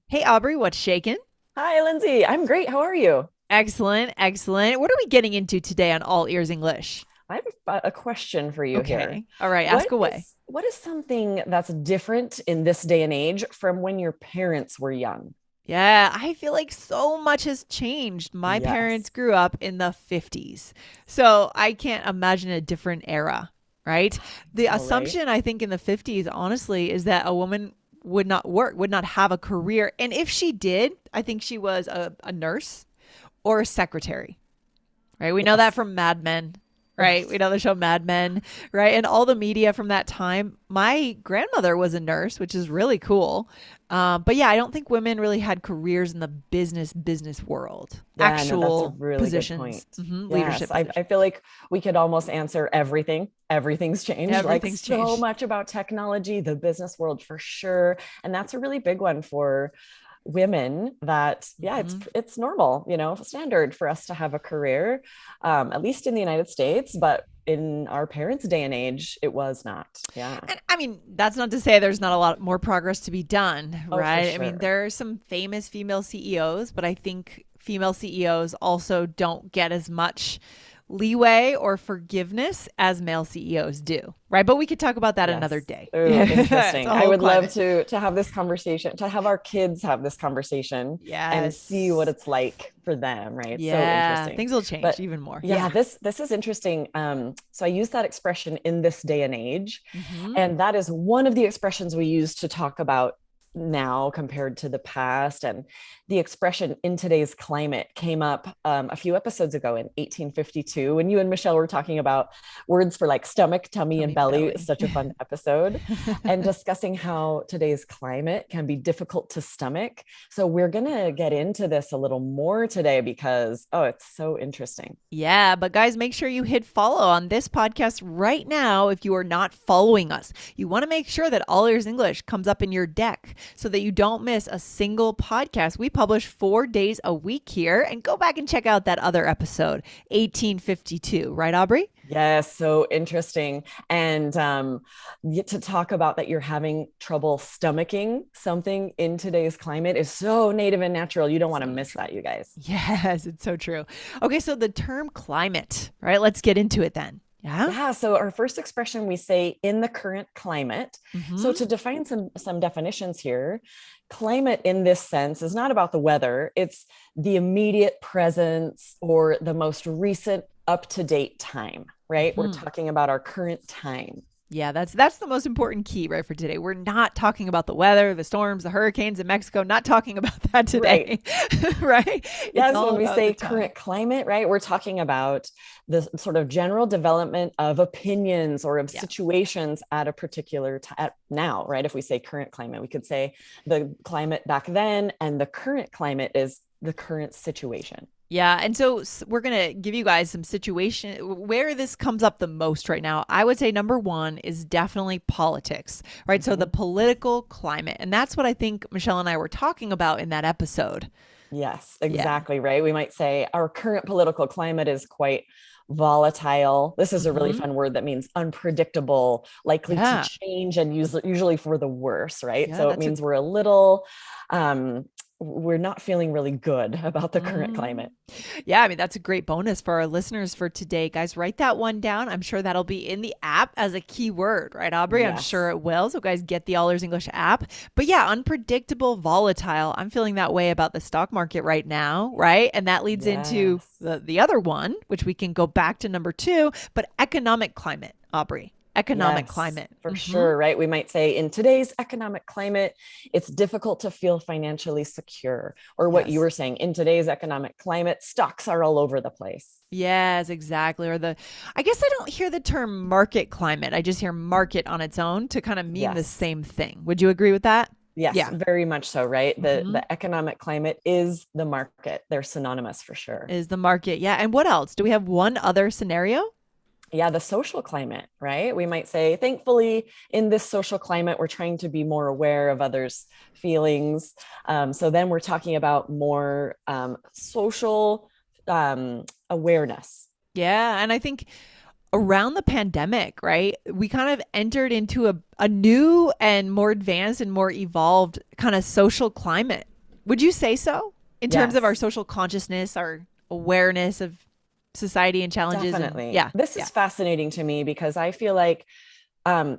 Hey Aubrey, what's shaking? Hi, Lindsay. I'm great. How are you? Excellent, excellent. What are we getting into today on All Ears English? I have a question for you here. Okay. All right, ask away. What is something that's different in this day and age from when your parents were young? Yeah, I feel like so much has changed. My parents Yes. grew up in the 50s. So I can't imagine a different era, right? The All right. assumption I think in the 50s, honestly, is that a woman would not work, would not have a career. And if she did, I think she was a nurse or a secretary. Right? We know that Yes. from Mad Men, right? We Right. know the show Mad Men, right? And all the media from that time. My grandmother was a nurse, which is really cool. But yeah, I don't think women really had careers in the business world, Yeah, no, that's a actual really good point. positions, Yes, leadership I feel positions. like we could almost answer everything. Everything's changed, like Everything's so changed. much about technology, the business world for sure. And that's a really big one for women that yeah it's normal, standard for us to have a career, at least in the United States, but in our parents' day and age it was not. Yeah. And I mean, that's not to say there's not a lot more progress to be done, Oh, for right? I mean, sure. there are some famous female CEOs, but I think female CEOs also don't get as much leeway or forgiveness as male CEOs do, right? But we could talk about that another Yes. day. Oh, It's interesting. a I whole would love climate. to have this conversation, to have our kids have this conversation and see what Yes. it's like for them, right? So Yeah. interesting. Things will change But even more. yeah, Yeah. this is interesting. So I use that expression in this day and age, Mm-hmm. and that is one of the expressions we use to talk about now compared to the past. And the expression in today's climate came up a few episodes ago in 1852 when you and Michelle were talking about words for like stomach, tummy, and Tummy belly. belly. Such a fun episode. And discussing how today's climate can be difficult to stomach. So we're going to get into this a little more today because, oh, it's so interesting. Yeah, but guys, make sure you hit follow on this podcast right now if you are not following us. You want to make sure that All Ears English comes up in your deck so that you don't miss a single podcast. We publish 4 days a week here, and go back and check out that other episode, 1852, right, Aubrey? Yes, so interesting. And to talk about that you're having trouble stomaching something in today's climate is so native and natural. You don't want to So miss natural. that, you guys. Yes, it's so true. Okay, so the term climate, right? Let's get into it then. Yeah. Yeah, so our first expression we say in the current climate. So Mm-hmm. to define some definitions here, climate in this sense is not about the weather, it's the immediate presence or the most recent up-to-date time, right? We're Mm-hmm. talking about our current time. Yeah, that's the most important key, right, for today. We're not talking about the weather, the storms, the hurricanes in Mexico, not talking about that Right. today. Right? It's Yes, all when we about the say time. current climate, right, we're talking about the sort of general development of opinions or of Yeah. situations at a particular time now, right? If we say current climate, we could say the climate back then, and the current climate is the current situation. Yeah, and so we're going to give you guys some situation where this comes up the most right now. I would say number 1 is definitely politics, right? So the Mhm. political climate. And that's what I think Michelle and I were talking about in that episode. Yes, Yeah. exactly, right. We might say our current political climate is quite volatile. This is a really Mhm. fun word that means unpredictable, likely to Yeah. change, and usually for the worse, right? Yeah, So it that's a means we're a little, um, we're not feeling really good about the current Mhm. climate. Yeah, I mean, that's a great bonus for our listeners for today. Guys, write that one down. I'm sure that'll be in the app as a keyword, right, Aubrey? I'm sure Yes. it will. So, guys, get the All Ears English app. But yeah, unpredictable, volatile. I'm feeling that way about the stock market right now, right? And that leads into Yes. the other one, which we can go back to number 2, but economic climate, Aubrey. Economic Yes, climate. for Mm-hmm. sure, right? We might say in today's economic climate, it's difficult to feel financially secure. Or what you Yes. were saying, in today's economic climate, stocks are all over the place. Yes, exactly. Or I guess I don't hear the term market climate. I just hear market on its own to kind of mean the Yes. same thing. Would you agree with that? Yes, Yeah. very much so, right? The Hmm. the economic climate is the market. They're synonymous for sure. Is the market. Yeah. And what else? Do we have one other scenario? Yeah, the social climate, right? We might say, thankfully, in this social climate, we're trying to be more aware of others' feelings. So then we're talking about more social awareness. Yeah. And I think around the pandemic, right, we kind of entered into a new and more advanced and more evolved kind of social climate. Would you say so? In terms of our Yes. social consciousness, our awareness of society and challenges and Definitely. yeah, This yeah. is fascinating to me because I feel like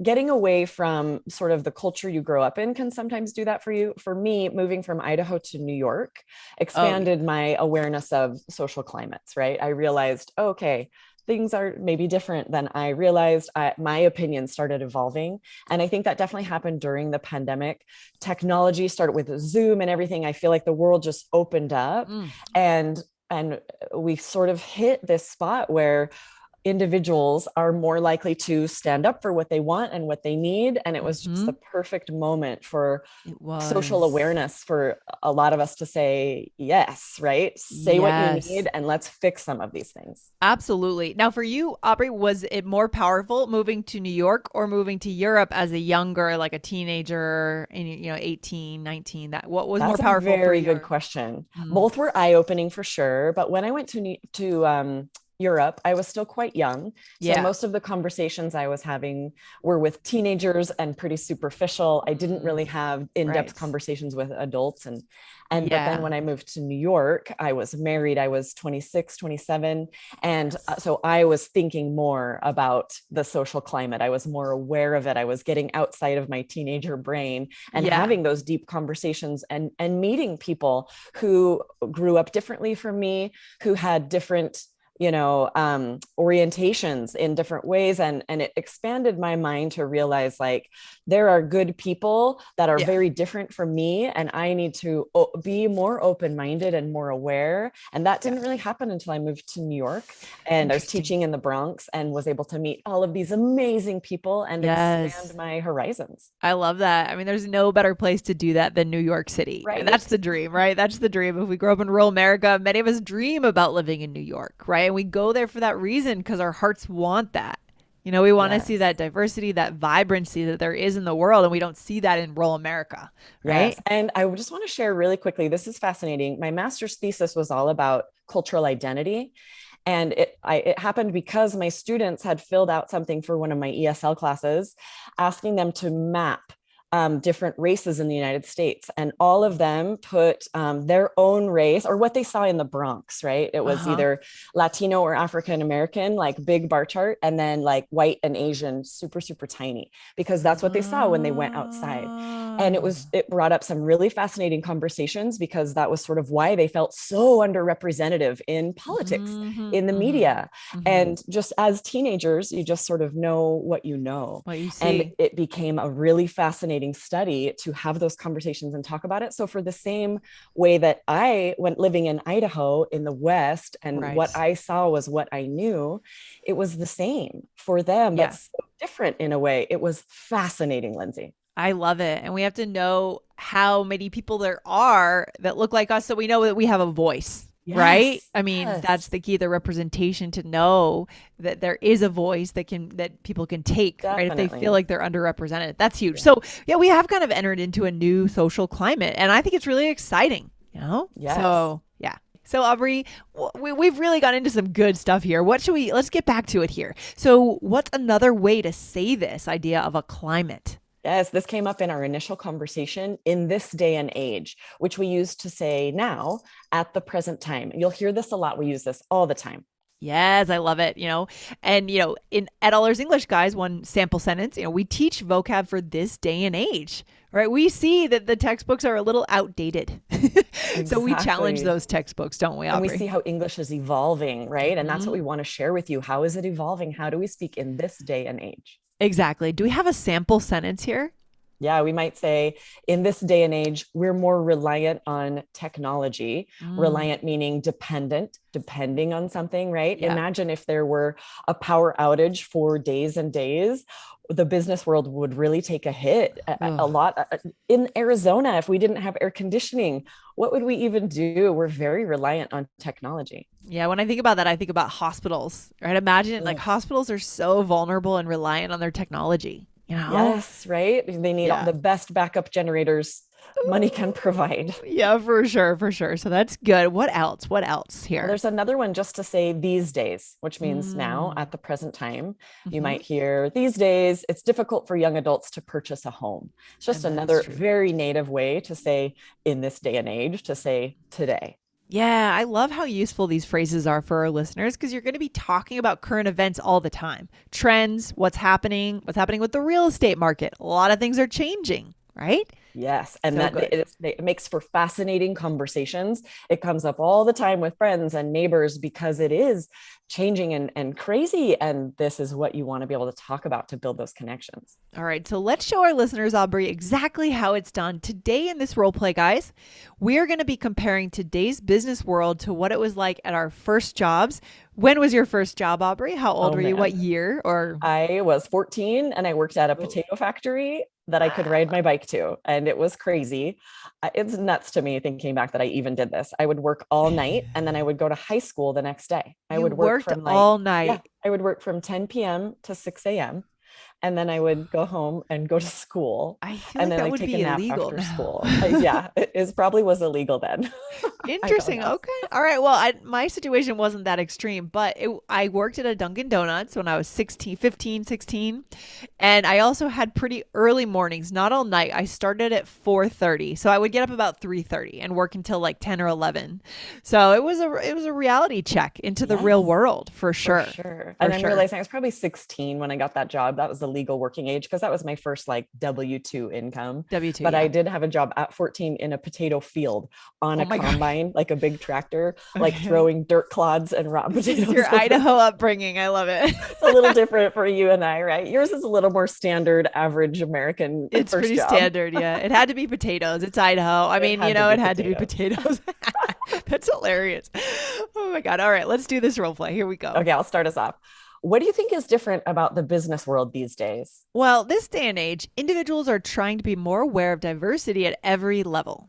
getting away from sort of the culture you grow up in can sometimes do that for you. For me, moving from Idaho to New York Oh yeah. expanded my awareness of social climates, right? I realized, okay, things are maybe different than I realized. My opinion started evolving. And I think that definitely happened during the pandemic. Technology started with Zoom and everything. I feel like the world just opened up Mm. and and we sort of hit this spot where individuals are more likely to stand up for what they want and what they need. And it was just Mm-hmm. the perfect moment for It social was. awareness for a lot of us to say, yes, right? Say what you Yes. need and let's fix some of these things. Absolutely. Now, for you, Aubrey, was it more powerful moving to New York or moving to Europe as a younger, like a teenager, in 18, 19? That what was more That's a powerful for very good your? question. Mm. Both were eye-opening for sure, but when I went to Europe, I was still quite young. So Yeah. most of the conversations I was having were with teenagers and pretty superficial. I didn't Mm. really have in-depth Right. conversations with adults and but then Yeah. when I moved to New York, I was married. I was 26, 27, and Yes. so I was thinking more about the social climate. I was more aware of it. I was getting outside of my teenager brain and Yeah. having those deep conversations and meeting people who grew up differently from me, who had different orientations in different ways, and it expanded my mind to realize like there are good people that are Yeah. very different from me, and I need to be more open-minded and more aware. And that Yeah. didn't really happen until I moved to New York, and I was Interesting. teaching in the Bronx and was able to meet all of these amazing people and expand Yes. my horizons. I love that. I mean, there's no better place to do that than New York City. And that's Right. the dream, right? That's the dream. If we grow up in rural America, many of us dream about living in New York, right? And we go there for that reason because our hearts want that. We want to see that Yes. diversity, that vibrancy that there is in the world, and we don't see that in rural America, right? Yes. And I just want to share really quickly, this is fascinating. My master's thesis was all about cultural identity. And it happened because my students had filled out something for one of my ESL classes, asking them to map different races in the United States. And all of them put their own race or what they saw in the Bronx, right? It Uh was huh. either Latino or African American, like big bar chart, and then like white and Asian, super, super tiny, because that's what they saw when they went outside. And it brought up some really fascinating conversations because that was sort of why they felt so underrepresented in politics, Mm-hmm, in the mm-hmm, media. mm-hmm. And just as teenagers, you just sort of know what you know. What you And see. it became a really fascinating study to have those conversations and talk about it. So, for the same way that I went living in Idaho in the West, and what Right. I saw was what I knew, it was the same for them, but Yeah. so different in a way. It was fascinating, Lindsay. I love it. And we have to know how many people there are that look like us so we know that we have a voice, right? Yes, I mean, that's yes, the key, the representation to know that there is a voice that people can take, right? If they feel definitely. like they're underrepresented. That's huge. Yeah. So, yeah, we have kind of entered into a new social climate and I think it's really exciting. Yes. So, yeah. So Aubrey, we've really got into some good stuff here. Let's get back to it here. So what's another way to say this idea of a climate? Yes, this came up in our initial conversation in this day and age, which we use to say now at the present time. You'll hear this a lot. We use this all the time. Yes, I love it. And in at Allers English, guys, one sample sentence, we teach vocab for this day and age, right? We see that the textbooks are a little outdated. So we challenge Exactly. those textbooks, don't we, And we Aubrey? see how English is evolving, right? And that's what Hmm. we want to share with you. How is it evolving? How do we speak in this day and age? Exactly. Do we have a sample sentence here? Yeah, we might say in this day and age, we're more reliant on technology, Mm, reliant meaning dependent, depending on something, right? yeah. Imagine if there were a power outage for days and days, the business world would really take a hit a Ugh. lot. In Arizona, if we didn't have air conditioning, what would we even do? We're very reliant on technology. Yeah, when I think about that, I think about hospitals, right? Imagine like Ugh. hospitals are so vulnerable and reliant on their technology. you know? Yes, right. They need Yeah. the best backup generators money can provide. Yeah, for sure, for sure. So that's good. What else? What else Well, here? there's another one just to say these days, which means now Mm. at the present time. You Hmm. might hear these days, it's difficult for young adults to purchase a home. It's just And that's another true. very native way to say in this day and age, to say today. Yeah, I love how useful these phrases are for our listeners because you're going to be talking about current events all the time. Trends, what's happening with the real estate market. A lot of things are changing, right? Yes, and So that good. it makes for fascinating conversations. It comes up all the time with friends and neighbors because it is changing and crazy. And this is what you want to be able to talk about to build those connections. All right, so let's show our listeners, Aubrey, exactly how it's done. Today in this role play, guys, we are going to be comparing today's business world to what it was like at our first jobs. When was your first job, Aubrey? How old Oh were you? What man. year? Or I was 14 and I worked at a potato factory that I could ride my bike to. And it was crazy. It's nuts to me thinking back that I even did this. I would work all night and then I would go to high school the next day. I you would work worked from all yeah, night. I would work from 10 p.m. to 6 a.m. And then I would go home and go to school I feel and like then that like would take a be nap illegal after now. school. Yeah, it probably was illegal then. I don't Interesting. know. Okay. All right. Well, my situation wasn't that extreme, but I worked at a Dunkin' Donuts when I was 16, 15, 16. And I also had pretty early mornings, not all night. I started at 4:30. So I would get up about 3:30 and work until like 10 or 11. So it was a reality check into the real Yes. world for For sure. sure. For And I'm sure. realizing I was probably 16 when I got that job. That was the legal working age because that was my first like W-2 income. W2, But I yeah. did have a job at 14 in a potato field on Oh a my gosh. combine, like a big tractor, like Okay. throwing dirt clods and rotten This is potatoes your over. Idaho upbringing. I love it. It's a little different for you and I, right? Yours is a little more standard, average American It's first pretty job. standard, yeah. It had to be potatoes. It's Idaho. I It mean, had to it be had to be potatoes. potatoes. That's hilarious. Oh my God. All right, let's do this role play. Here we go. Okay, I'll start us off. What do you think is different about the business world these days? Well, this day and age, individuals are trying to be more aware of diversity at every level.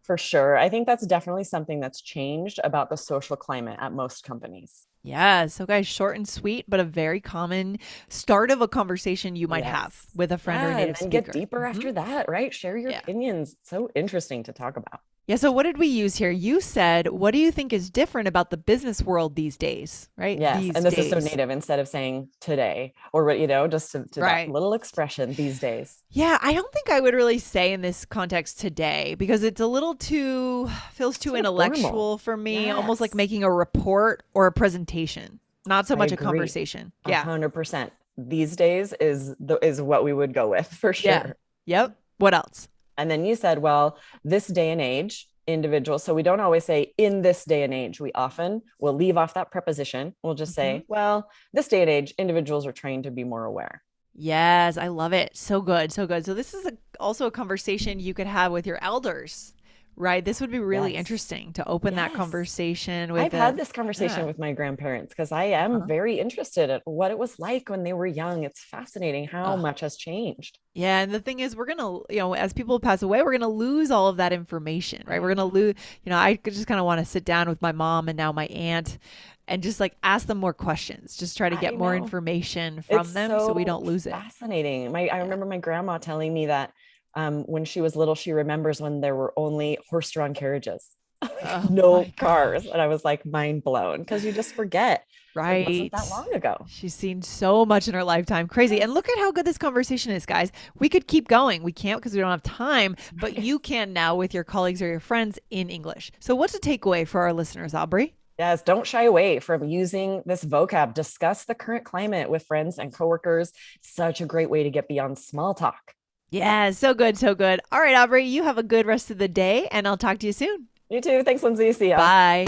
For sure. I think that's definitely something that's changed about the social climate at most companies. Yeah. So, guys, short and sweet, but a very common start of a conversation you might have Yes. with a friend or a Yeah. And native then get speaker. deeper after that, right? Share your Yeah. opinions. It's so interesting to talk about. Yeah. So, what did we use here? You said, what do you think is different about the business world these days? Right? Yes. These And this is so days. native instead of saying today or, just to that Right. little expression these days. Yeah, I don't think I would really say in this context today because it's a little feels too Sort of formal. intellectual for me, almost like Yes. making a report or a presentation, not so I much a agree. conversation. A Yeah. 100%. These days is what we would go with for Yeah. sure. Yep. What else? And then you said, well, this day and age, individuals. So we don't always say in this day and age. We often will leave off that preposition. We'll just Hmm. say, well, this day and age, individuals are trying to be more aware. Yes, I love it. So good. So good. So this is also a conversation you could have with your elders, right? This would be really Yes. interesting to open that Yes. conversation with I've a, had this conversation yeah. with my grandparents because I am Uh-huh. very interested in what it was like when they were young. It's fascinating how Uh, much has changed. Yeah, and the thing is, we're gonna, as people pass away, we're gonna lose all of that information, right? We're I gonna know. lose, I just kind of want to sit down with my mom and now my aunt and just like ask them more questions, just try to get I more know. information It's from them so we so don't lose it. fascinating. I Yeah. remember my grandma telling me that when she was little, she remembers when there were only horse-drawn carriages, Oh no my cars. gosh. And I was like mind blown because you just forget it wasn't that Right. long ago. She's seen so much in her lifetime. Crazy. And Yes. look at how good this conversation is, guys. We could keep going. We can't because we don't have time, but Right. you can now with your colleagues or your friends in English. So, what's a takeaway for our listeners, Aubrey? Yes, don't shy away from using this vocab. Discuss the current climate with friends and coworkers. Such a great way to get beyond small talk. Yeah, so good, so good. All right, Aubrey, you have a good rest of the day, and I'll talk to you soon. You too. Thanks, Lindsay. See ya. Bye.